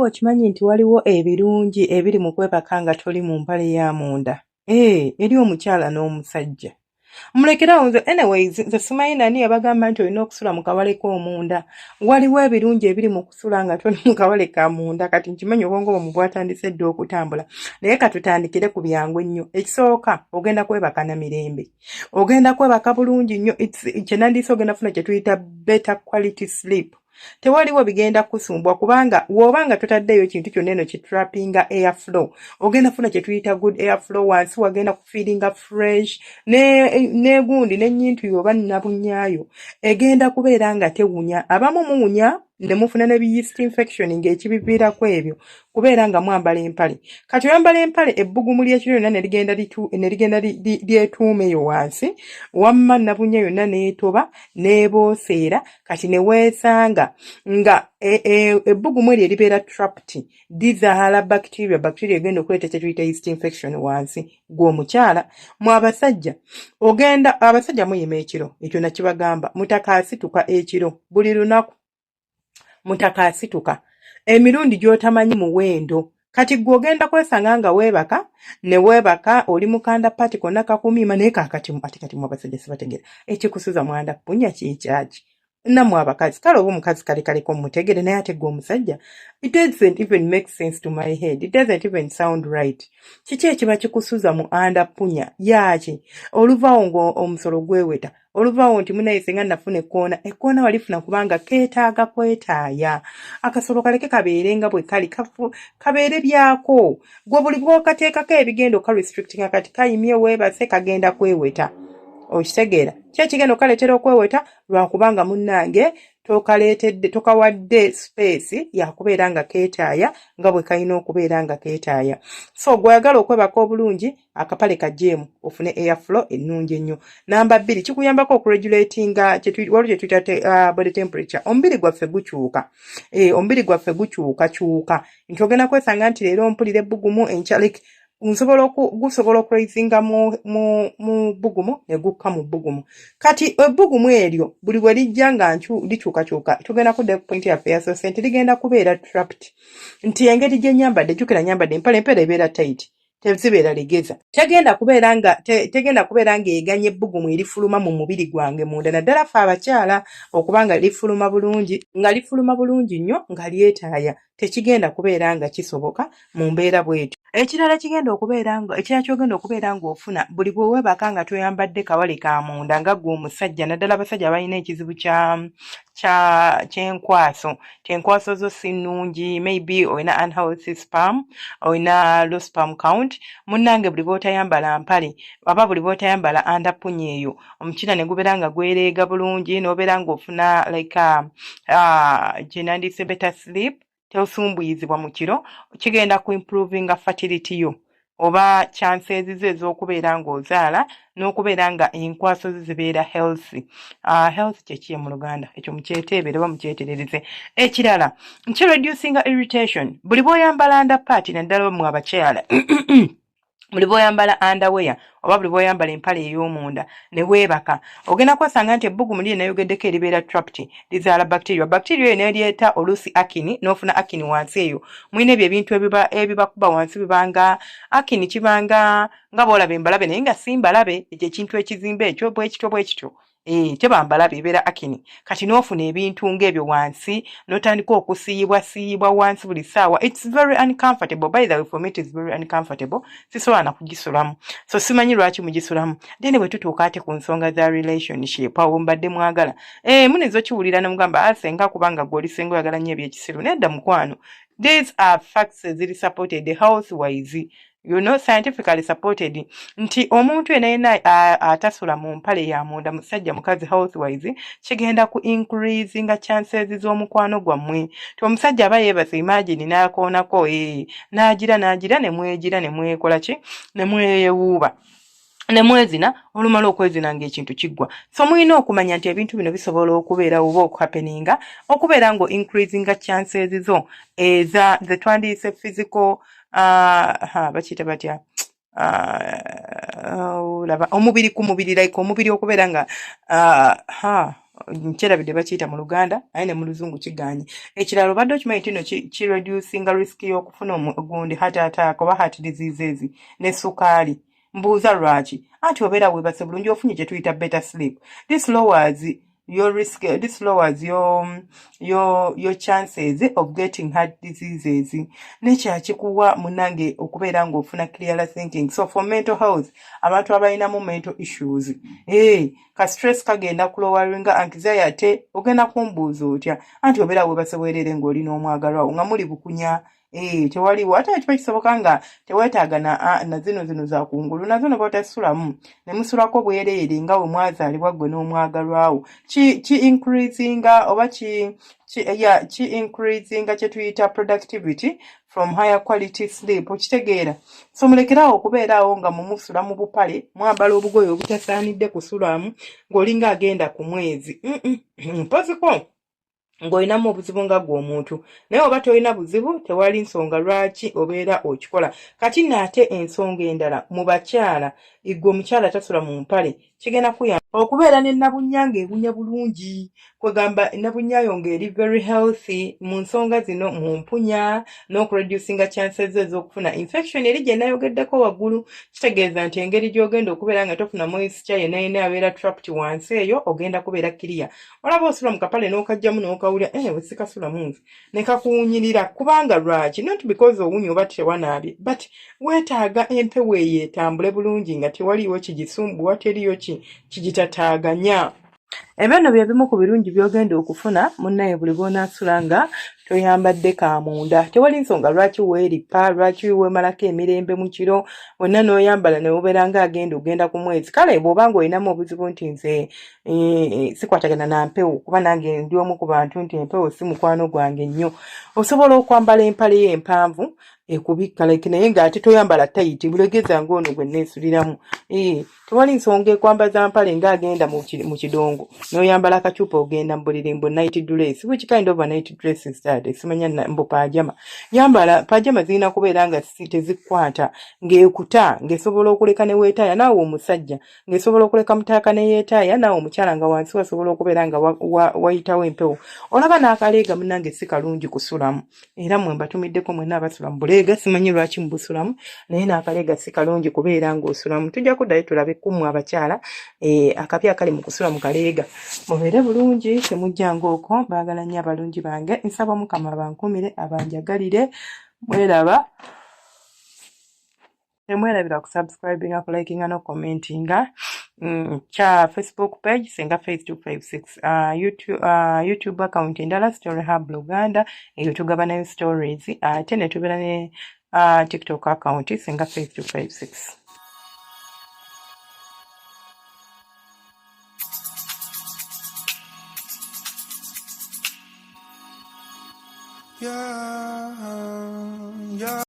okimanyi nti waliwo ebirungi ebiri mu kwebaka nga toli mu mpale ya munda eri omukyala n'omusajja mulekerawo nze anyways nze simanyi nani yabagamba nti olina okusula mu kawale k'omunda waliwo ebirungi ebiri mu kusula nga toli mu kawale ka munda kati nkimanyi obwongo bwomwe bwatandise dda okutambula naye katutandikire ku byangu ennyo ekisooka ogenda kwebaka na mirembe ogenda kwebaka bulungi nnyo kyenandiise ogenda funa kye tuyita better quality sleep tewaliwo bigenda kusumbwa kubanga wobanga totaddeyo kintu kyonna eno kitrappinga airflow ogenda funa kye tuyita good airflow wansi wagenda kufiiringa fresh negundi n'ennyintu yoba nnabunyaayo egenda kubeera nga tewunya abamu muwunya ne mufuna ne yeast infection ng'ekibiviirako ebyo kubeera nga mwambala empale kati oyambala empale ebbugumu ly'ekiro yonna ne ligenda lyetuumeyo wansi wamma nabunya yonna neetoba neebooseera kati ne weesanga nga ebbugumu eryo libeera trapped dizaala bacteria egenda okuleeta kye tuyita yeast infection wansi gw'omukyala abasajja muyima ekiro ekyo nakibagamba mutakaasituka ekiro buli lunaku mutakaasituka emirundi gy'otamanyi muwendo kati gwe ogenda kwesanga nga weebaka ne weebaka oli mukanda pati konna kakumiima naye kati mu abasajja sibategera ekikusuza mwanda punya kikyaki nammwe abakazi kale oba omukazi kaleko mumutegere naye ate gwe omusajja it doesn't even make sense to my head, it doesn't even sound right. Kiki ekiba kikusuza mu anda punya yaaki oluvaawo ng'omusolo gweweta oluvaawo nti munayise nga nafuna ekkoona walifuna kubanga keetaaga kwetaaya akasolo kaleke kabeerenga bwe kali kabeere byako gwe buli bw'okateekako ebigendo ka restricting kati kayimye weebase kagenda kweweta okitegeera kyekigendo kaleetera okweweta lwakubanga munnange tokawadde space yakubeera nga keetaaya nga bwe kalina okubeera nga keetaaya so gw'oyagala okwebaka obulungi akapale kajeemu ofune airflow ennungi ennyo. Namba 2 kikuyambako okuregulatinga waliwo kye tuyita body temperature omubiri gwaffe gukyuka omubiri gwaffe gukyuka nti ogenda kwesanga nti leero mpulira ebbugumu enkyalek gusobola okuraisinga mu bbugumu ne gukka mu bbugumu kati ebbugumu eryo buli bwe lijja nga likyukakyuka tugenda kudda ku point yaffe yasose nti ligenda kubeera trapped nti engeri gye nyambadde jjukira nyambadde empale ebeera tight tezibeera legeza tegenda kubeera nga eganye ebbugumu erifuluma mu mubiri gwange munda naddala ffe abakyala okubanga lifuluma bulungi nnyo nga lyetaaya tekigenda kubeera nga kisoboka mu mbeera bwetyo. Ekirala kyogenda okubeera ng'ofuna buli bwe weebaka nga toyambadde kawale ka munda nga ggwe omusajja naddala abasajja balina ekizibu ky'enkwaso enkwaso zo si nnungi maybe olina unhealthy sperm olina low sperm count munnange buli bw'otayambala mpale aba buli bw'otayambala andapunya eyo omukira ne gubeera nga gwereega bulungi n'obeera ng'ofuna like gyenandise better sleep teosumbuyizibwa mu kiro kigenda ku improvinga fertility yo oba chances zo ez'okubeera ng'ozaala n'okubeera nga enkwaso zo zibeera healthy. Health kyekiye mu Luganda ekyo mukyeteebere oba mukyeterereze. Ekirala nkireducinga irritation buli bw'oyambala underpart naddala mu abakyala buli bw'oyambala underwear oba buli bw'oyambala empale ey'omunda ne weebaka ogenda kwesanga nti ebbugumu lye nayogeddeko eribeera trapped lizaala bacteria eyo neeryeta oluusi akini n'ofuna akini wansi eyo mulina ebyo ebintu ebibakuba wansi bibanga akini kibanga nga boolaba embalabe naye nga si mbalabe ekyo ekintu ekizimba ekyo bwekityo tebambalabe ebeera akini kati n'ofuna ebintu ng'ebyo wansi n'otandika okusiiyibwa wansi buli ssaawa. It's very uncomfortable, by the way, for me it is very uncomfortable sisobola na kugisulamu so simanyi lwaki mugisulamu then bwe tutuuka ate ku nsonga za relationship awo mbadde mwagala munizo kiwulira ne mugamba senga kubanga gwe olisenga oyagala nnyo ebyekisiru nedda mukwano these are facts ziri supported health wise scientifically supported nti omuntu yenna atasula mu mpale ya munda musajja mukazi health wise kigenda ku increase nga chances z'omukwano gwammwe ti omusajja aba yeebase imagine n'akoonako n'agira ne mwegira ne mwekola ki ne mwewuuba ne mwezina olumala okwezina ng'ekintu kiggwa so mulina okumanya nti ebintu bino bisobola okubeera oba okuhappeninga okubeera ngo increasinga chances zo eza ze twandiyise physical bakiyita batya laba omubiri ku mubiri like omubiri okubeera nga nkyerabidde bakiyita mu Luganda naye ne mu Luzungu kiganye. Ekirala obadde okimanyi nti no kireducinga risk y'okufuna ogundi heart attack oba heart diseases ne ssukaali. Mbuuza lwaki? Anti obeera weebase bulungi ofunye kye tuyita better sleep. This lowers your risk, this lowers your chances of getting heart diseases. Nekyakikuwa munange okubeera ng'ofuna clearer thinking. So for mental health, abantu abalinamu mental issues, ka stress kagenda kuloweringa anxiety, ogenda kumbuuza otya? Anti obeera weebase bwerere ng'olina omwagalwawo nga muli bukunya. Tewaliwo ate kiba kisoboka nga teweetaaga na zino za kungulu nazo ne botasulamu ne musulako bwereere nga we mwazaalibwa gwe n'omwagalwawo ki increasinga oba ki increasinga kye tuyita productivity from higher quality sleep. Okitegeera? So mulekerawo okubeeraawo nga mumusula mu bupale mwambala obugoye obutasaanidde kusulamu ng'olinga agenda ku mwezi. Mpoziko ng'olinamu obuzibu nga gw'omuntu naye oba tolina buzibu tewali nsonga lwaki obeera okikola. Kati naate ensonga endala mu bakyala, igwe omukyala tasula mu mpale kigenda kuyamba okubeera ne nabunnya ng'ebunya bulungi, kwegamba nabunnyayo ng'eri very healthy mu nsonga zino mu mpunya n'okureducinga chances ez'okufuna infection eri gye nayogeddeko waggulu. Kitegeeza nti engeri gy'ogenda okubeera nga tofuna moisture yenna abeera trapped wansi eyo ogenda kubeera clear. Olaba osula mu kapale n'okajjamu n'okawulira wesikasulamu nze ne kakuwunyirira kubanga lwaki? Not because owunye oba tewanaabye but weetaaga empewo eyo etambule bulungi nga tewaliiwo kigisumbuwa teriyo kigitataaganya. Ebyo nno bye bimu ku birungi by'ogenda okufuna munnaye buli bw'onaasula nga toyambadde kamunda. Tewali nsonga lwaki weeripa, lwaki weemalako emirembe mu kiro, wonna n'oyambala ne wobeera ng'agenda ogenda ku mwezi. Kale bw'oba ng'olinamu obuzibu nti nze sikwatagana na mpewo kuba nange ndi omu ku bantu nti empewo si mukwano gwange nnyo, osobola okwambala empale ye empanvu ekubikka naye ng'ate toyambala tayiti bulegeza ng'ono gwe neesuliramu. Tewali nsonga ekwambaza mpale ng'agenda mu kidongo n'oyambala akacupa ogenda mu bulirimbo night dress. Which kind of a night dress is that? Simanya mbu pajama. Yambala pajama zirina kubeera nga tezikwata ng'ekuta ng'esobola okuleka ne weetaaya naawe omusajja ng'esobola okuleka mutaaka ne yeetaaya naawe omukyala nga wansi wasobola okubeera nga wayitawo empewo. Olaba n'akaleega munnange si kalungi kusulamu era mwe mbatumiddeko mwenna abasula mu buleega simanyi lwaki mu busulamu naye n'akaleega si kalungi kubeera ng'osulamu. Tujja kuddayo tulabe kummwe abakyala akabi akali mu kusula mu kaleega. Mubeere bulungi temujjanga okwo. Baagala nnyo abalungi bange, nsaba Mukama bankumire abanjagalire. Temwerabira ku subscribinga, ku likinga no commentinga. Kya Facebook page Senga Face 256, YouTube account endala Story Hub Uganda eyo tugaba nayo stories, ate ne tubeera ne TikTok account Senga Face 256. Yeah.